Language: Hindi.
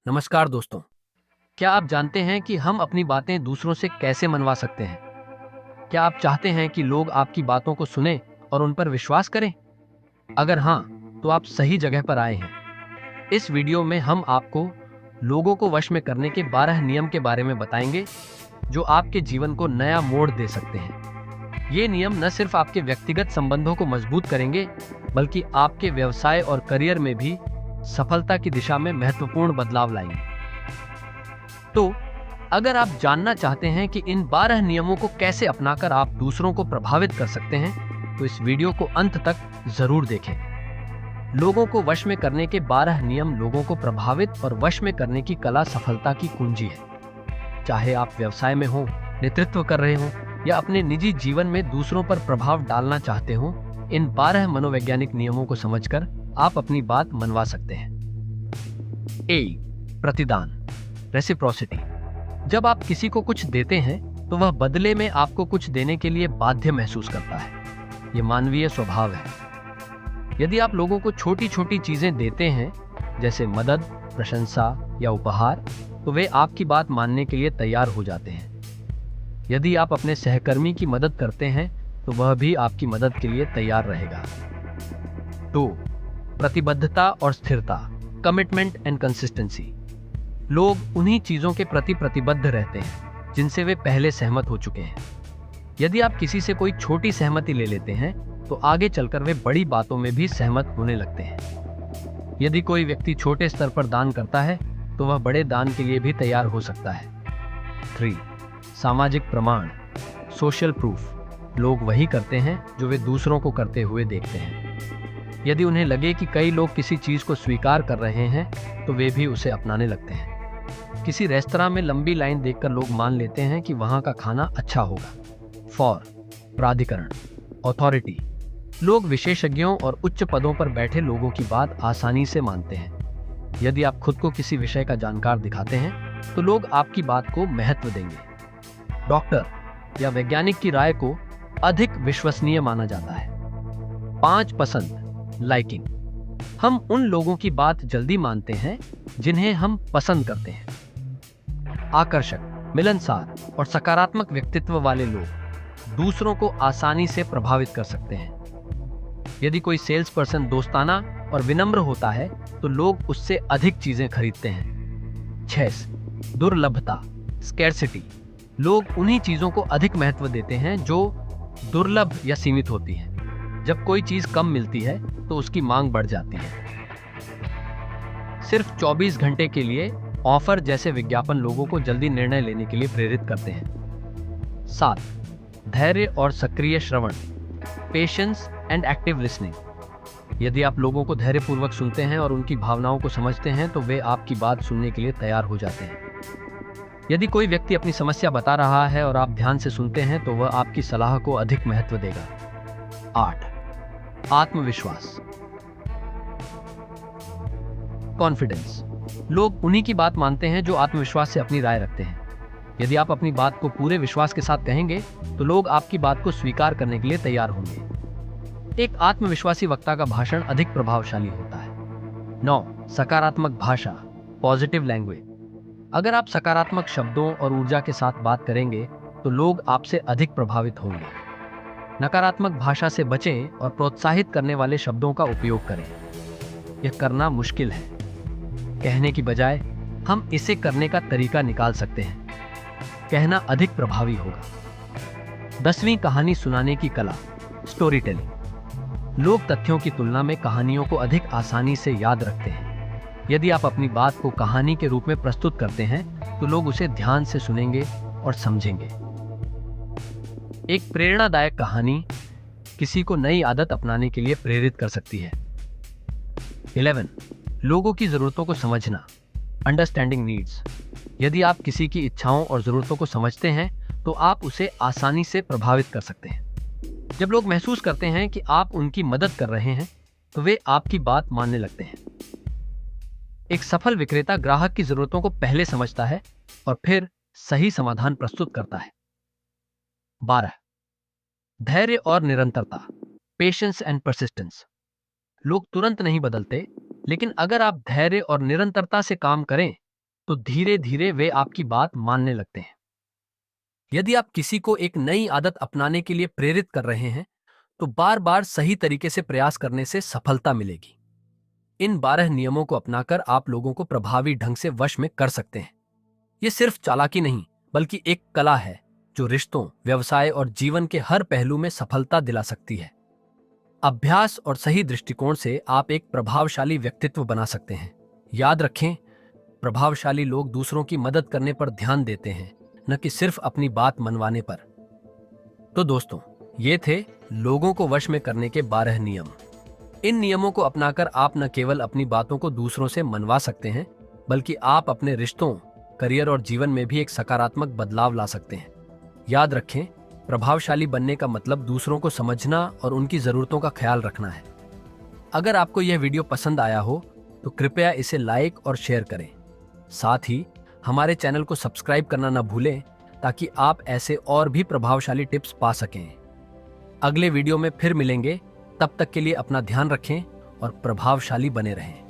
नमस्कार दोस्तों। क्या आप जानते हैं कि हम अपनी बातें दूसरों से कैसे मनवा सकते हैं? क्या आप चाहते हैं कि लोग आपकी बातों को सुनें और उन पर विश्वास करें? अगर हाँ, तो आप सही जगह पर आए हैं। इस वीडियो में हम आपको लोगों को वश में करने के 12 नियम के बारे में बताएंगे, जो आपके जीवन को नया मोड़ दे सकते हैं। ये नियम न सिर्फ आपके व्यक्तिगत संबंधों को मजबूत करेंगे, बल्कि आपके व्यवसाय और करियर में भी सफलता की दिशा में महत्वपूर्ण बदलाव लाएंगे। तो अगर आप जानना चाहते हैं कि इन 12 नियमों को कैसे अपनाकर आप दूसरों को प्रभावित कर सकते हैं, तो इस वीडियो को अंत तक जरूर देखें। लोगों को वश में करने के 12 नियम लोगों को प्रभावित और वश में करने की कला सफलता की कुंजी है। चाहे आप व्यवसाय में हो, नेतृत्व कर रहे हो या अपने निजी जीवन में दूसरों पर प्रभाव डालना चाहते हो, इन 12 मनोवैज्ञानिक नियमों को समझकर आप अपनी बात मनवा सकते हैं। ए, प्रतिदान, रेसिप्रोसिटी। जब आप किसी को कुछ देते हैं तो वह बदले में आपको कुछ देने के लिए बाध्य महसूस करता है। ये मानवीय स्वभाव है। यदि आप लोगों को छोटी छोटी चीजें देते हैं, जैसे मदद, प्रशंसा या उपहार, तो वे आपकी बात मानने के लिए तैयार हो जाते हैं। यदि आप अपने सहकर्मी की मदद करते हैं तो वह भी आपकी मदद के लिए तैयार रहेगा। 2, प्रतिबद्धता और स्थिरता, कमिटमेंट एंड कंसिस्टेंसी। लोग उन्हीं चीजों के प्रति प्रतिबद्ध रहते हैं जिनसे वे पहले सहमत हो चुके हैं। यदि आप किसी से कोई छोटी सहमति ले लेते हैं तो आगे चलकर वे बड़ी बातों में भी सहमत होने लगते हैं। यदि कोई व्यक्ति छोटे स्तर पर दान करता है तो वह बड़े दान के लिए भी तैयार हो सकता है। 3, सामाजिक प्रमाण, सोशल प्रूफ। लोग वही करते हैं जो वे दूसरों को करते हुए देखते हैं। यदि उन्हें लगे कि कई लोग किसी चीज को स्वीकार कर रहे हैं तो वे भी उसे अपनाने लगते हैं। किसी रेस्तरां में लंबी लाइन देखकर लोग मान लेते हैं कि वहां का खाना अच्छा होगा। 4, प्राधिकरण, अथॉरिटी। लोग विशेषज्ञों और उच्च पदों पर बैठे लोगों की बात आसानी से मानते हैं। यदि आप खुद को किसी विषय का जानकार दिखाते हैं तो लोग आपकी बात को महत्व देंगे। डॉक्टर या वैज्ञानिक की राय को अधिक विश्वसनीय माना जाता है। 5, पसंद, लाइकिंग। हम उन लोगों की बात जल्दी मानते हैं जिन्हें हम पसंद करते हैं। आकर्षक, मिलनसार और सकारात्मक व्यक्तित्व वाले लोग दूसरों को आसानी से प्रभावित कर सकते हैं। यदि कोई सेल्स पर्सन दोस्ताना और विनम्र होता है तो लोग उससे अधिक चीजें खरीदते हैं। 6, दुर्लभता, स्कैर्सिटी। लोग उन्हीं चीजों को अधिक महत्व देते हैं जो दुर्लभ या सीमित होती हैं। जब कोई चीज कम मिलती है तो उसकी मांग बढ़ जाती है। सिर्फ 24 घंटे के लिए ऑफर जैसे विज्ञापन लोगों को जल्दी निर्णय लेने के लिए प्रेरित करते हैं। 7, धैर्य और सक्रिय श्रवण, पेशेंस एंड एक्टिव लिसनिंग। यदि आप लोगों को धैर्यपूर्वक सुनते हैं और उनकी भावनाओं को समझते हैं तो वे आपकी बात सुनने के लिए तैयार हो जाते हैं। यदि कोई व्यक्ति अपनी समस्या बता रहा है और आप ध्यान से सुनते हैं तो वह आपकी सलाह को अधिक महत्व देगा। 8, आत्मविश्वास, कॉन्फिडेंस। लोग उन्हीं की बात मानते हैं जो आत्मविश्वास से अपनी राय रखते हैं। यदि आप अपनी बात को पूरे विश्वास के साथ कहेंगे तो लोग आपकी बात को स्वीकार करने के लिए तैयार होंगे। एक आत्मविश्वासी वक्ता का भाषण अधिक प्रभावशाली होता है। 9, सकारात्मक भाषा, पॉजिटिव लैंग्वेज। अगर आप सकारात्मक शब्दों और ऊर्जा के साथ बात करेंगे तो लोग आपसे अधिक प्रभावित होंगे। नकारात्मक भाषा से बचें और प्रोत्साहित करने वाले शब्दों का उपयोग करें। यह करना मुश्किल है। कहने की बजाय हम इसे करने का तरीका निकाल सकते हैं। कहना अधिक प्रभावी होगा। 10वीं, कहानी सुनाने की कला, स्टोरी टेलिंग। लोग तथ्यों की तुलना में कहानियों को अधिक आसानी से याद रखते हैं। यदि आप अपनी बात को कहानी के रूप में प्रस्तुत करते हैं तो लोग उसे ध्यान से सुनेंगे और समझेंगे। एक प्रेरणादायक कहानी किसी को नई आदत अपनाने के लिए प्रेरित कर सकती है। 11, लोगों की जरूरतों को समझना, अंडरस्टैंडिंग नीड्स। यदि आप किसी की इच्छाओं और जरूरतों को समझते हैं तो आप उसे आसानी से प्रभावित कर सकते हैं। जब लोग महसूस करते हैं कि आप उनकी मदद कर रहे हैं तो वे आपकी बात मानने लगते हैं। एक सफल विक्रेता ग्राहक की जरूरतों को पहले समझता है और फिर सही समाधान प्रस्तुत करता है। 12, धैर्य और निरंतरता, पेशेंस एंड परसिस्टेंस। लोग तुरंत नहीं बदलते, लेकिन अगर आप धैर्य और निरंतरता से काम करें तो धीरे धीरे वे आपकी बात मानने लगते हैं। यदि आप किसी को एक नई आदत अपनाने के लिए प्रेरित कर रहे हैं, तो बार बार सही तरीके से प्रयास करने से सफलता मिलेगी। इन 12 नियमों को अपनाकर आप लोगों को प्रभावी ढंग से वश में कर सकते हैं। ये सिर्फ चालाकी नहीं, बल्कि एक कला है जो रिश्तों, व्यवसाय और जीवन के हर पहलू में सफलता दिला सकती है। अभ्यास और सही दृष्टिकोण से आप एक प्रभावशाली व्यक्तित्व बना सकते हैं। याद रखें, प्रभावशाली लोग दूसरों की मदद करने पर ध्यान देते हैं, न कि सिर्फ अपनी बात मनवाने पर। तो दोस्तों, ये थे लोगों को वश में करने के 12 नियम। इन नियमों को अपनाकर आप न केवल अपनी बातों को दूसरों से मनवा सकते हैं, बल्कि आप अपने रिश्तों, करियर और जीवन में भी एक सकारात्मक बदलाव ला सकते हैं। याद रखें, प्रभावशाली बनने का मतलब दूसरों को समझना और उनकी जरूरतों का ख्याल रखना है। अगर आपको यह वीडियो पसंद आया हो तो कृपया इसे लाइक और शेयर करें। साथ ही हमारे चैनल को सब्सक्राइब करना न भूलें, ताकि आप ऐसे और भी प्रभावशाली टिप्स पा सकें। अगले वीडियो में फिर मिलेंगे। तब तक के लिए अपना ध्यान रखें और प्रभावशाली बने रहें।